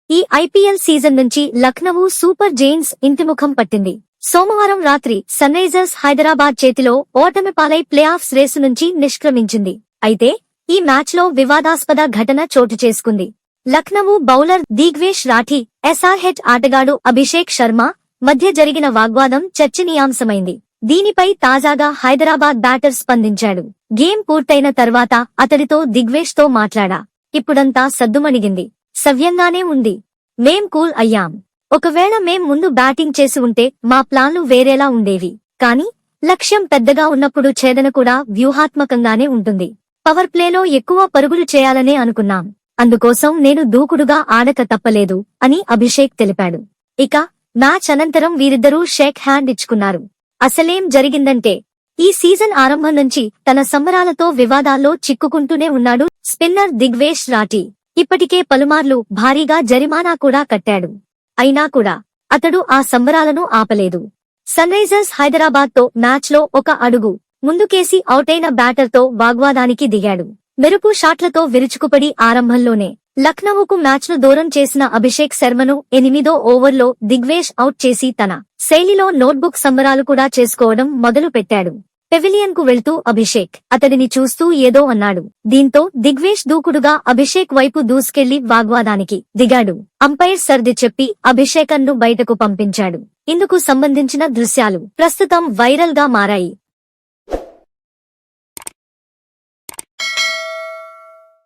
ఈ IPL season నుంచి Lucknow super giants ఇంటిముఖం పట్టింది. సోమవారం రాత్రి సన్రైజర్స్ హైదరాబాద్ చేతిలో ఓటమి పాలై ప్లేఆఫ్స్ రేసు నుంచి నిష్క్రమించింది. అయితే ఈ మ్యాచ్లో వివాదాస్పద ఘటన చోటు చేసుకుంది. లక్నవూ బౌలర్ దిగ్వేష్ రాఠీ, ఎస్ఆర్హెచ్ ఆటగాడు అభిషేక్ శర్మ మధ్య జరిగిన వాగ్వాదం చర్చనీయాంశమైంది. దీనిపై తాజాగా హైదరాబాద్ బ్యాటర్ స్పందించాడు. గేమ్ పూర్తయిన తర్వాత అతడితో దిగ్వేష్ తో మాట్లాడా. ఇప్పుడంతా సద్దుమణిగింది. సవ్యంగానే ఉంది. మేం కూల్ అయ్యాం. ఒకవేళ మేం ముందు బ్యాటింగ్ చేసి ఉంటే మా ప్లాన్లు వేరేలా ఉండేవి. కానీ లక్ష్యం పెద్దగా ఉన్నప్పుడు ఛేదన కూడా వ్యూహాత్మకంగానే ఉంటుంది. పవర్ ప్లేలో ఎక్కువ పరుగులు చేయాలనే అనుకున్నాం. అందుకోసం నేను దూకుడుగా ఆడక తప్పలేదు అని అభిషేక్ తెలిపాడు. ఇక మ్యాచ్ అనంతరం వీరిద్దరూ షేక్ హ్యాండ్ ఇచ్చుకున్నారు. అసలేం జరిగిందంటే ఈ సీజన్ ఆరంభం నుంచి తన సంబరాలతో వివాదాల్లో చిక్కుకుంటూనే ఉన్నాడు స్పిన్నర్ దిగ్వేష్ రాఠీ. ఇప్పటికే పలుమార్లు భారీగా జరిమానా కూడా కట్టాడు. అయినా కూడా అతడు ఆ సంబరాలను ఆపలేదు. సన్రైజర్స్ హైదరాబాద్ తో మ్యాచ్లో ఒక అడుగు ముందుకేసి అవుటైన బ్యాటర్తో వాగ్వాదానికి దిగాడు. మెరుపు షాట్లతో విరుచుకుపడి ఆరంభంలోనే లక్నవూకు మ్యాచ్ను దూరం చేసిన అభిషేక్ శర్మను 8వ ఓవర్లో దిగ్వేష్ అవుట్ చేసి తన శైలిలో నోట్బుక్ సంబరాలు కూడా చేసుకోవడం మొదలు పెట్టాడు. పెవిలియన్ కు వెళ్తూ అభిషేక్ అతడిని చూస్తూ ఏదో అన్నాడు. దీంతో దిగ్వేష్ దూకుడుగా అభిషేక్ వైపు దూసుకెళ్లి వాగ్వాదానికి దిగాడు. అంపైర్ సర్ది చెప్పి అభిషేకన్ను బయటకు పంపించాడు. ఇందుకు సంబంధించిన దృశ్యాలు ప్రస్తుతం వైరల్ గా మారాయి.